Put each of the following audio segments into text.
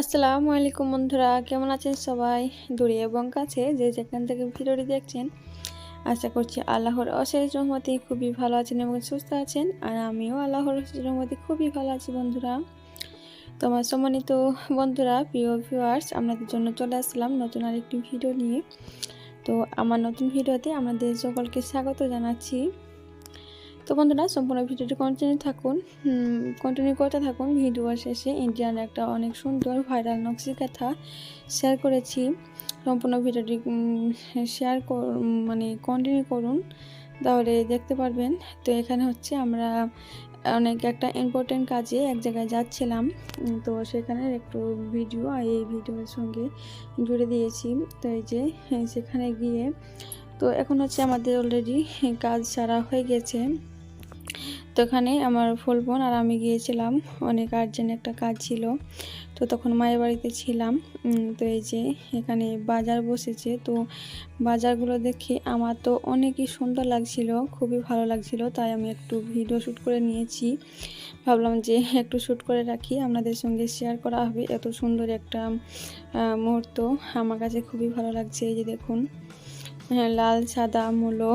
আসসালামু আলাইকুম বন্ধুরা, কেমন আছেন সবাই? দূরে এবং কাছে যে যেখান থেকে ভিডিওটি দেখছেন, আশা করছি আল্লাহর অশেষ রহমতে খুবই ভালো আছেন এবং সুস্থ আছেন। আর আমিও আল্লাহর অশেষ রহমতে খুবই ভালো আছি বন্ধুরা। তো আমার সম্মানিত বন্ধুরা, প্রিয় ভিউয়ার্স, আপনাদের জন্য চলে আসলাম নতুন আরেকটি ভিডিও নিয়ে। তো আমার নতুন ভিডিওতে আপনাদের সকলকে স্বাগত জানাচ্ছি। তো বন্ধুরা, সম্পূর্ণ ভিডিওটি কন্টিনিউ করতে থাকুন। ভিডিও শেষে ইন্ডিয়ান একটা অনেক সুন্দর ভাইরাল নকশি কাঁথা শেয়ার করেছি। সম্পূর্ণ ভিডিওটি কন্টিনিউ করুন, তাহলে দেখতে পারবেন। তো এখানে হচ্ছে আমরা অনেক একটা ইম্পর্টেন্ট কাজে এক জায়গায় যাচ্ছিলাম। তো সেখানের একটু ভিডিও এই ভিডিওর সঙ্গে জুড়ে দিয়েছি। তো এই যে সেখানে গিয়ে তো এখন হচ্ছে আমাদের অলরেডি কাজ সারা হয়ে গেছে। তো এখানে আমার ফুল বোন আর আমি গিয়েছিলাম, অনেক আর্জেন্ট একটা কাজ ছিল। তো তখন মায়ের বাড়িতে ছিলাম। তো এই যে এখানে বাজার বসেছে। তো বাজারগুলো দেখে আমার তো অনেকই সুন্দর লাগছিল, খুবই ভালো লাগছিল। তাই আমি একটু ভিডিও শ্যুট করে নিয়েছি। ভাবলাম যে একটু শ্যুট করে রাখি, আপনাদের সঙ্গে শেয়ার করা হবে। এত সুন্দর একটা মুহূর্ত আমার কাছে খুবই ভালো লাগছে। এই যে দেখুন, লাল সাদা মূলো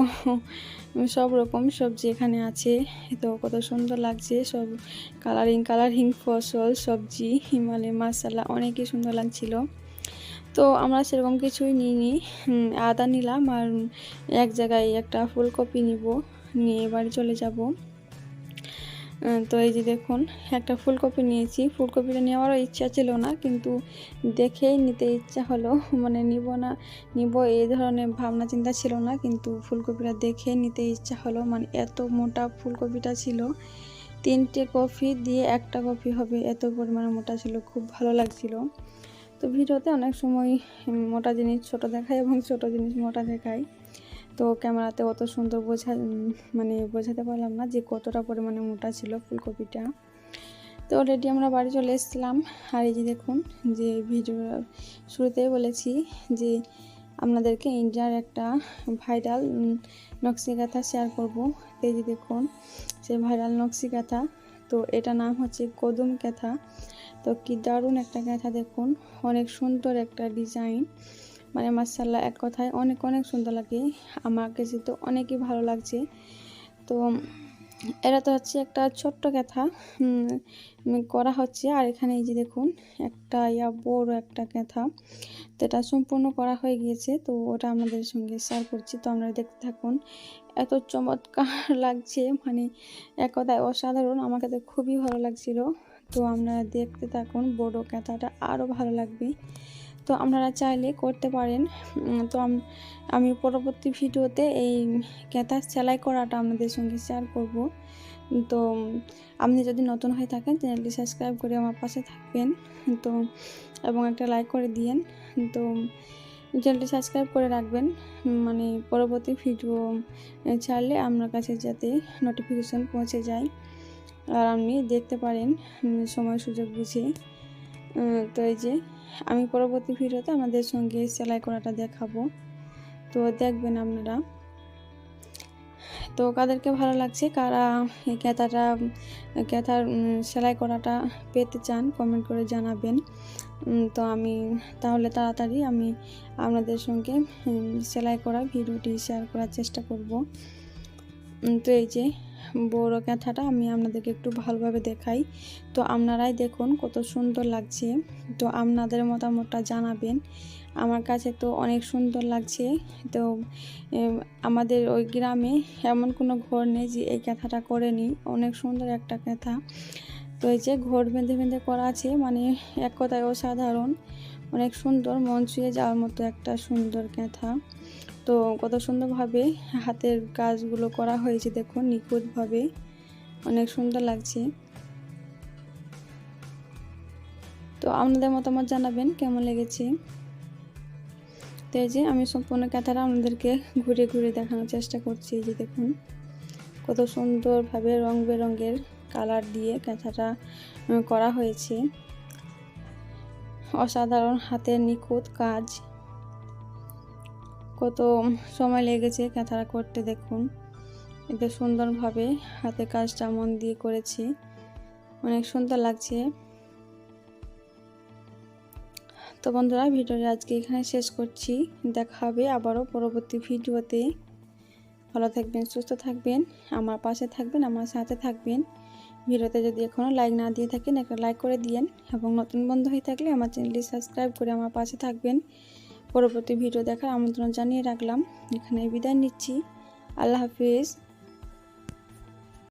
সব রকম সবজি এখানে আছে। তো কত সুন্দর লাগছে, সব কালারিং ফসল সবজি, হিমালয় মাসালা, অনেকই সুন্দর লাগছিল। তো আমরা সেরকম কিছুই নিইনি, আদা নিলাম আর এক জায়গায় একটা ফুলকপি নিয়ে বাড়ি চলে যাব। তো এই যে দেখুন, একটা ফুলকপি নিয়েছি। ফুলকপিটা নেওয়ারও ইচ্ছা ছিল না, কিন্তু দেখেই নিতে ইচ্ছা হলো। মানে নিব এই ধরনের ভাবনা চিন্তা ছিল না, কিন্তু ফুলকপিটা দেখে নিতে ইচ্ছা হলো। মানে এত মোটা ফুলকপিটা ছিল, 3টে কপি দিয়ে একটা কপি হবে, এত পরিমাণে মোটা ছিল, খুব ভালো লাগছিল। তো ভিডিওতে অনেক সময় মোটা জিনিস ছোট দেখায় এবং ছোট জিনিস মোটা দেখায়। তো ক্যামেরাতে অত সুন্দর বোঝাতে পারলাম না যে কতটা পরিমাণে মোটা ছিল ফুলকপিটা। তো অলরেডি আমরা বাড়ি চলে এসেছিলাম। আর এই যে দেখুন, যে ভিডিও শুরুতেই বলেছি যে আপনাদেরকে ইন্ডিয়ার একটা ভাইরাল নকশি কাঁথা শেয়ার করব। এই যে দেখুন, সেই ভাইরাল নকশি কাঁথা। তো এটা নাম হচ্ছে কদম কাঁথা। তো কি দারুণ একটা কাঁথা দেখুন, অনেক সুন্দর একটা ডিজাইন। মানে মাশাআল্লাহ, এক কথায় অনেক অনেক সুন্দর লাগে। আমার কাছে তো অনেকই ভালো লাগছে। তো এটা তো হচ্ছে একটা ছোট্ট কাঁথা করা হচ্ছে। আর এখানে এই যে দেখুন, একটা বড় একটা কাঁথা, তো এটা সম্পূর্ণ করা হয়ে গিয়েছে। তো ওটা আপনাদের সঙ্গে শেয়ার করছি, তো আপনারা দেখতে থাকুন। এত চমৎকার লাগছে, মানে এক কথায় অসাধারণ। আমাকে তো খুবই ভালো লাগছিল। তো আপনারা দেখতে থাকুন, বড় কাঁথাটা আরও ভালো লাগবে। তো আপনারা চাইলে করতে পারেন। তো আমি পরবর্তী ভিডিওতে এই কাঁথা সেলাই করাটা আপনাদের সঙ্গে শেয়ার করব। তো আপনি যদি নতুন হয়ে থাকেন, চ্যানেলটি সাবস্ক্রাইব করে আমার পাশে থাকবেন। তো এবং একটা লাইক করে দিয়েন। তো চ্যানেলটি সাবস্ক্রাইব করে রাখবেন, মানে পরবর্তী ভিডিও ছাড়লে আপনার কাছে যাতে নোটিফিকেশন পৌঁছে যায় আর আপনি দেখতে পারেন সময় সুযোগ বুঝে। তো এই যে আমি পরবর্তী ভিডিওতে আমাদের সঙ্গে সেলাই করাটা দেখাবো, তো দেখবেন আপনারা। তো কাদেরকে ভালো লাগছে, কারা এই কাঁথার সেলাই করাটা পেতে চান, কমেন্ট করে জানাবেন। তো আমি তাহলে তাড়াতাড়ি আমি আপনাদের সঙ্গে সেলাই করা ভিডিওটি শেয়ার করার চেষ্টা করব। তো এই যে বড় কাঁথাটা আমি আপনাদেরকে একটু ভালোভাবে দেখাই। তো আপনারাই দেখুন কত সুন্দর লাগছে। তো আপনাদের মতামতটা জানাবেন। আমার কাছে তো অনেক সুন্দর লাগছে। তো আমাদের ওই গ্রামে এমন কোনো ঘর নেই যে এই কাঁথাটা করেনি, অনেক সুন্দর একটা কাঁথা। তো এই যে ঘর বেঁধে বেঁধে করা আছে, মানে এক কথায় অসাধারণ, অনেক সুন্দর, মন ছুঁয়ে যাওয়ার মতো একটা সুন্দর কাঁথা। তো কত সুন্দরভাবে হাতের কাজগুলো করা হয়েছে দেখুন, নিখুঁতভাবে, অনেক সুন্দর লাগছে। তো আপনাদের মতামত জানাবেন কেমন লেগেছে। তো এই যে আমি সম্পূর্ণ কাঁথাটা আপনাদেরকে ঘুরে ঘুরে দেখানোর চেষ্টা করছি। এই যে দেখুন, কত সুন্দরভাবে রং বেরঙের কালার দিয়ে কাঁথাটা করা হয়েছে। অসাধারণ হাতের নিখুঁত কাজ, কত সময় লেগেছে কাঁথাটা করতে দেখুন। এত সুন্দরভাবে হাতে কাজটা মন দিয়ে করেছি, অনেক সুন্দর লাগছে। তো বন্ধুরা, ভিডিওটি আজকে এখানে শেষ করছি। দেখা হবে আবারও পরবর্তী ভিডিওতে। ভালো থাকবেন, সুস্থ থাকবেন, আমার পাশে থাকবেন, আমার সাথে থাকবেন। ভিডিওতে যদি এখনও লাইক না দিয়ে থাকেন, একটা লাইক করে দিয়েন এবং নতুন বন্ধু হয়ে থাকলে আমার চ্যানেলটি সাবস্ক্রাইব করে আমার পাশে থাকবেন। পরবর্তী ভিডিও দেখার আমন্ত্রণ জানিয়ে রাখলাম। এখানে বিদায় নিচ্ছি। আল্লাহ হাফিজ।